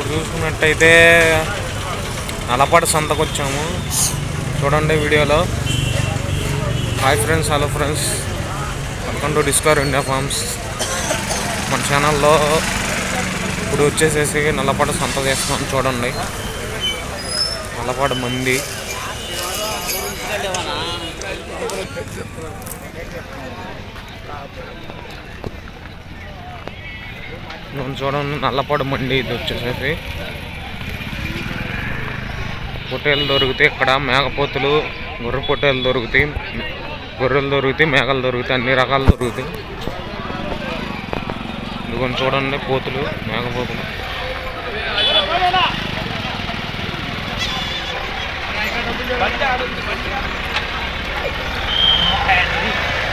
చూసుకున్నట్టయితే నల్లపాడు సంతకు వచ్చాము చూడండి వీడియోలో. Hi friends, hello friends, welcome to Discover India Farms. మన ఛానల్లో ఇప్పుడు వచ్చేసేసి నల్లపాడు సంత చేస్తున్నాం చూడండి. నల్లపాడు మంది చూడండి. నల్లపాడు మండి ఇది వచ్చేసేసి పొట్టేలు దొరుకుతాయి ఇక్కడ. మేకపోతులు, గొర్రె పొట్టేలు దొరుకుతాయి, గొర్రెలు దొరుకుతాయి, మేకలు దొరుకుతాయి, అన్ని రకాలు దొరుకుతాయి. ఇదిగో చూడండి పోతులు, మేకపోతులు.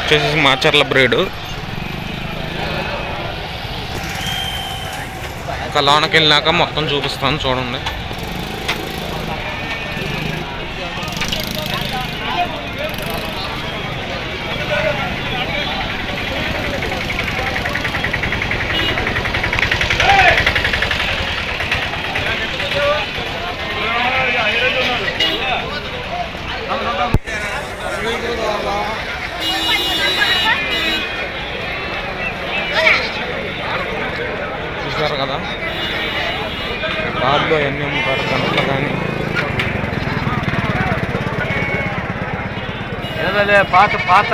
వచ్చేసి మాచర్ల బ్రీడ్. ఇంకా లోనకి వెళ్ళినాక మొత్తం చూపిస్తాను చూడండి. చూసారు కదా బాబులో ఎన్ని అమ్ముతారు కనుక కానీ. ఏదైతే పాత పాత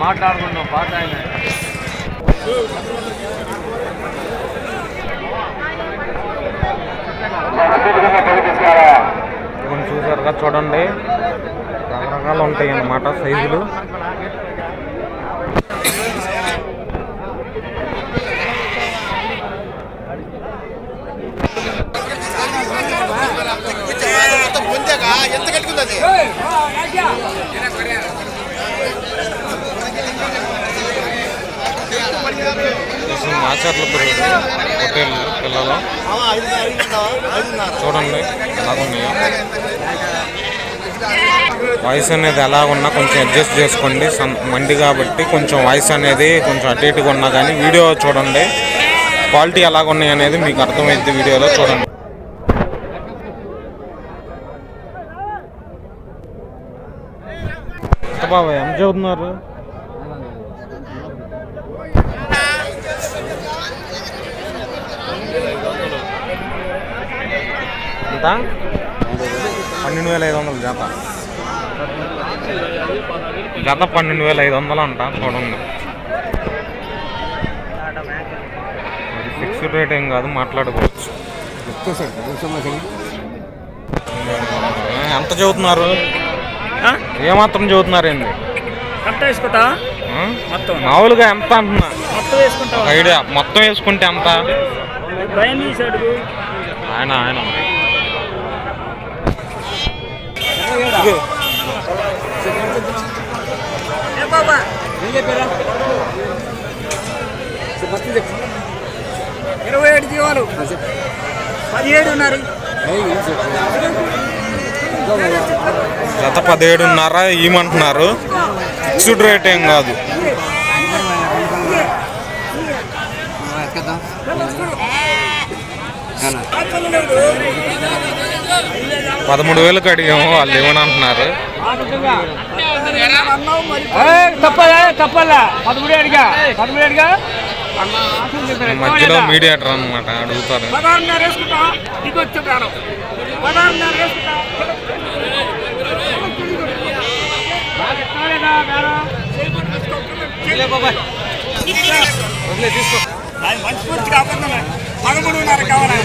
మాట్లాడుకున్నాం పాత ఆయన చూసారు కదా చూడండి, రకరకాలు ఉంటాయి అన్నమాట సైజులు. మాచర్ల బ్రీడ్ హోటల్ పిల్లలు చూడండి ఎలాగున్నాయో. వాయిస్ అనేది ఎలాగున్నా కొంచెం అడ్జస్ట్ చేసుకోండి. మండి కాబట్టి కొంచెం వాయిస్ అనేది కొంచెం అటు ఇటుగా ఉన్నా కానీ వీడియో చూడండి, క్వాలిటీ ఎలాగున్నాయి అనేది మీకు అర్థమైంది వీడియోలో చూడండి. బాబా ఏం చదువుతున్నారు? ఎంత? 12,500 జత. జత 12,500 అంట చూడండి. అది ఫిక్స్డ్ రేట్ ఏం కాదు, మాట్లాడుకోవచ్చు. ఎంత చదువుతున్నారు? ఏమాత్రం చదువుతున్నారు ఏంది? మామూలుగా ఎంత అంటున్నా ఐడియా మొత్తం వేసుకుంటే ఎంత? ఆయన ఆయన జీవాలు 17 జత 17.5 ఇవ్వమంటున్నారు. ఫిక్స్డ్ రేట్ ఏం కాదు. 13,000కి అడిగాము, వాళ్ళు ఇవ్వనంటున్నారు. మధ్యలో మీడియేటర్ అన్నమాట, అడుగుతారు. మనస్ఫూర్తి కాకుండా 13.5 కావాలి.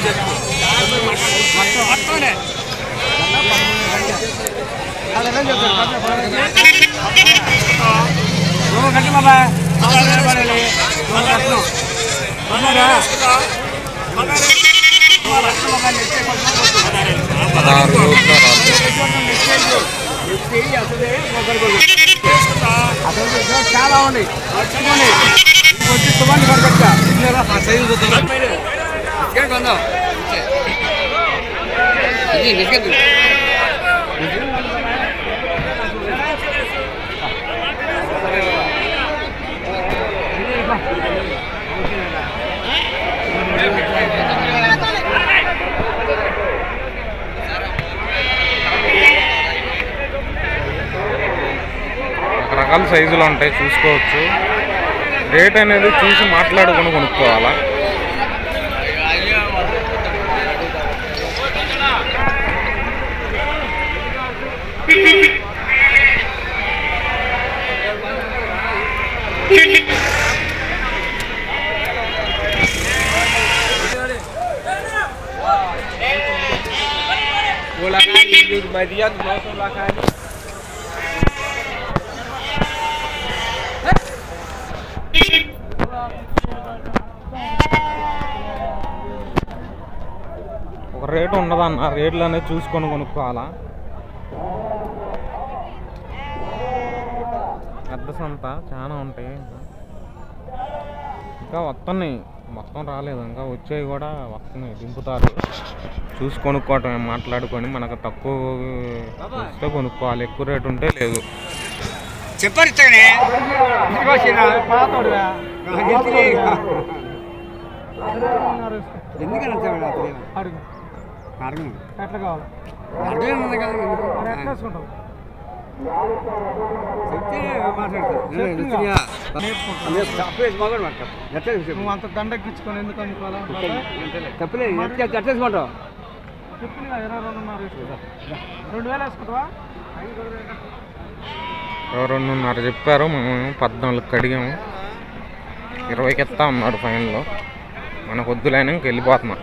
చాలా ఉంది వచ్చి సుమారు పడతా సైజు రకరకాల సైజులు ఉంటాయి, చూసుకోవచ్చు. రేట్ అనేది చూసి మాట్లాడుకుని కొనుక్కోవాలా. ఒక రేటు ఉండదన్న, రేట్లు అనేది చూసుకొని కొనుక్కోవాలా. పెద్ద సంత చాలా ఉంటాయి, ఇంకా వస్తున్నాయి, మొత్తం రాలేదు, ఇంకా వచ్చేవి కూడా వస్తున్నాయి, దింపుతారు. చూసి కొనుక్కోవటం, మాట్లాడుకొని మనకు తక్కువ ఇస్తే కొనుక్కోవాలి, ఎక్కువ రేటు ఉంటే లేదు. చెప్పారు ఎందుకని ఎట్లా కావాలి నువ్వు అంత దండెక్కించుకొని ఎందుకు అనుకోవాలా? తప్పలేదు, ఎట్టేసుకుంటావు. 22,000 వేసుకుంటావా? 22.5 చెప్పారు, మేము 14కి అడిగాము. 20కి ఇస్తా ఉన్నాడు ఫైనల్లో. మనకు వద్దులైనా ఇంక వెళ్ళిపోతున్నా.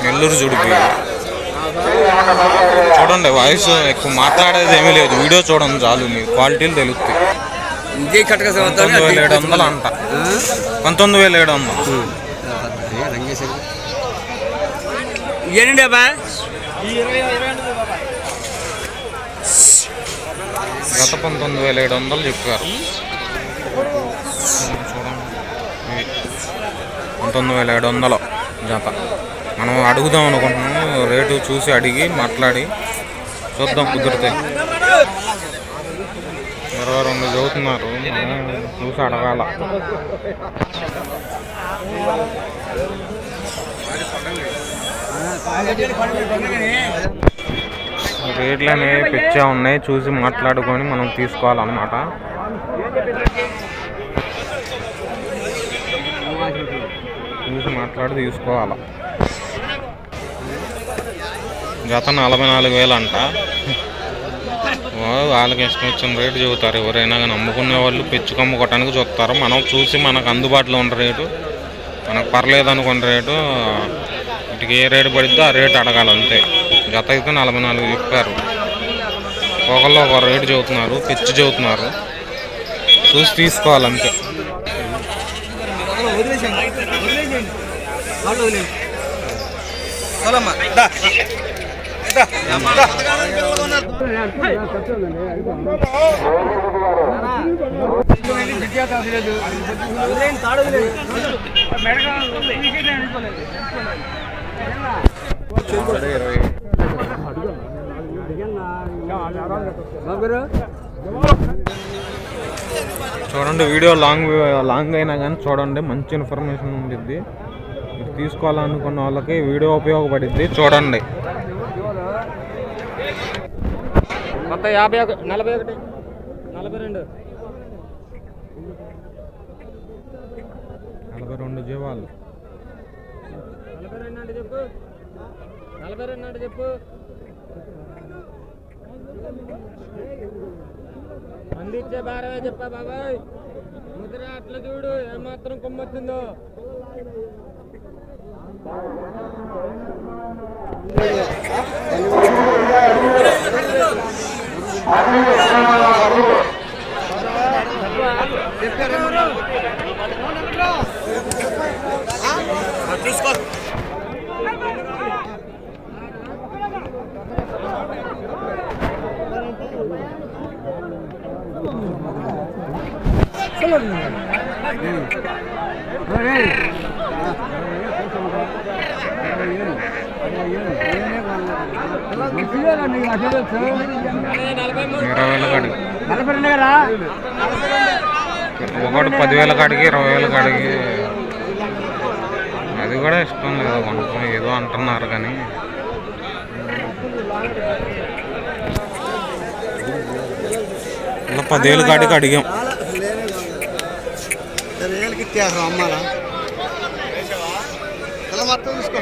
నెల్లూరు జుడిపి చూడండి, వాయిస్ ఎక్కువ మాట్లాడేది ఏమీ లేదు, వీడియో చూడండి చాలు, మీ క్వాలిటీలు తెలుస్తాయి. 19,700 అంట, 19,700. ఏంటండి అబ్బా? గత 19,700 చెప్పారు. చూడండి, 19,700 జత. మనం అడుగుదాం అనుకుంటున్నాము, రేటు చూసి అడిగి మాట్లాడి చూద్దాం, కుదిరితే. 22 చదువుతున్నారు, చూసి అడగాల. రేట్లు అనేవి పిచ్చా ఉన్నాయి, చూసి మాట్లాడుకొని మనం తీసుకోవాలన్నమాట. చూసి మాట్లాడి తీసుకోవాలా. జత 44,000 అంట. వాళ్ళకి ఇష్టం వచ్చిన రేటు చెబుతారు, ఎవరైనా కానీ. అమ్ముకునే వాళ్ళు పెంచుకు అమ్ముకోవటానికి చూస్తారు. మనం చూసి మనకు అందుబాటులో ఉన్న రేటు, మనకు పర్లేదు అనుకున్న రేటు, వీటికి ఏ రేటు పడిద్దో ఆ రేటు అడగాలి అంతే. జత అయితే 44 చెప్పారు. ఒకళ్ళు ఒక రేటు చెబుతున్నారు, పెంచి చెబుతున్నారు, చూసి తీసుకోవాలంతే. చూడండి, వీడియో లాంగ్ అయినా కానీ చూడండి, మంచి ఇన్ఫర్మేషన్ ఉంటుంది. మీరు తీసుకోవాలనుకున్న వాళ్ళకి వీడియో ఉపయోగపడిద్ది, చూడండి. మొత్తం 51, 41, 42, 42 జీవాలు. 42 అంటే చెప్పు, 42 అంటే చెప్పు. అందించే భారమే చెప్పా బాబాయ్. ముద్ర అట్లా చూడు, ఏమాత్రం కొమ్మొచ్చిందో. కాడికి ఒకటి 10,000 కాడికి 20,000 కాడికి అది కూడా ఇష్టం లేదు కొనుక్కో ఏదో అంటున్నారు కానీ ఇలా 10,000 కాడికి అడిగాం. అమ్మాలా మొత్తం తీసుకో.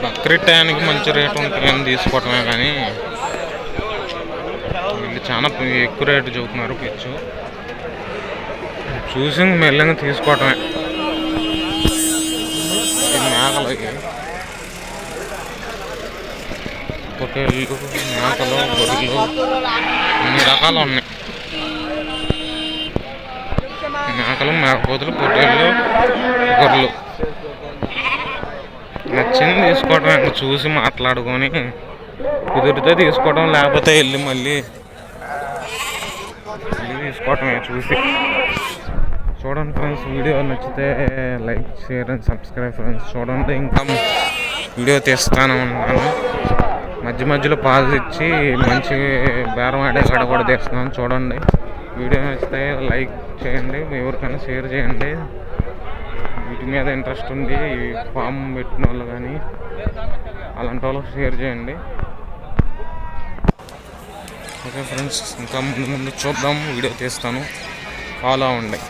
బక్రీద్ టయానికి మంచి రేటు ఉంటాయని తీసుకోవటమే కానీ వీళ్ళు చాలా ఎక్కువ రేటు చూపుతున్నారు. పిచ్చు చూసి మెల్లగా తీసుకోవటమే. మేకలు పొట్టేళ్ళు మేకలు గొర్రెలు అన్ని రకాలు ఉన్నాయి. మేకలు మేకపోతులు పొట్టేళ్ళు గొర్రెలు నచ్చింది తీసుకోవటం. ఇంకా చూసి మాట్లాడుకొని కుదిరితే తీసుకోవడం లేకపోతే వెళ్ళి మళ్ళీ తీసుకోవటమే చూసి. చూడండి ఫ్రెండ్స్, వీడియో నచ్చితే like share and subscribe friends. చూడండి ఇంకా వీడియో తీస్తాను ఉన్నాను. మధ్య మధ్యలో పాజ్ ఇచ్చి మంచి బేరం ఆడే కాడ కూడా తీస్తున్నాను. చూడండి, వీడియో నచ్చితే లైక్ చేయండి, ఎవరికైనా షేర్ చేయండి. వీటి మీద ఇంట్రెస్ట్ ఉంది ఈ ఫామ్ పెట్టిన వాళ్ళు కానీ అలాంటి వాళ్ళకి షేర్ చేయండి. ఓకే ఫ్రెండ్స్, ఇంకా ముందు ముందు చూద్దాం. వీడియో తీస్తాను, ఫాలో అవ్వండి.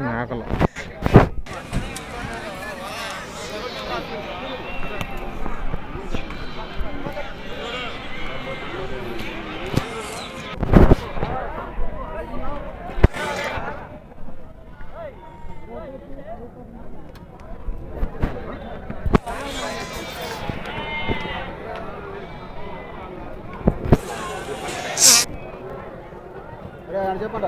మేకలు చెప్పండి.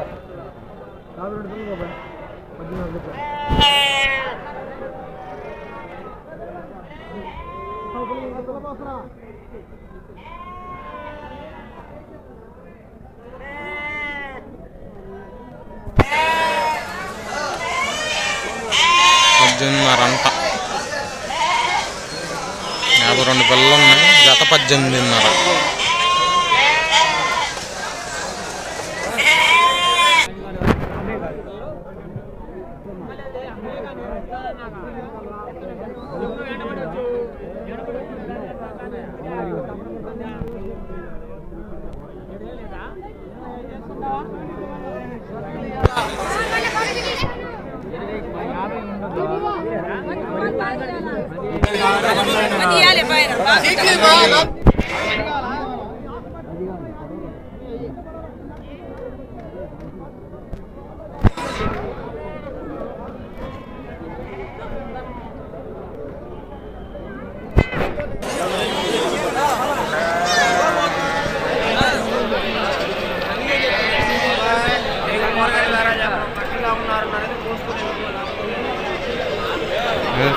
అంతా 52 పిల్లలు ఉన్నాయి. జత 18.5.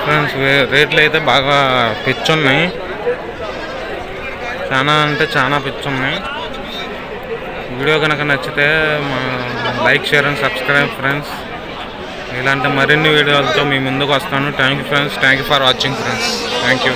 ఫ్రెండ్స్, రేట్లు అయితే బాగా పిచ్చున్నాయి. చాలా అంటే చాలా పిచ్చున్నాయి. వీడియో కనుక నచ్చితే like share and subscribe friends. ఇలాంటి మరిన్ని వీడియోలతో మీ ముందుకు వస్తాను. Thank you friends. Thank you for watching friends. Thank you.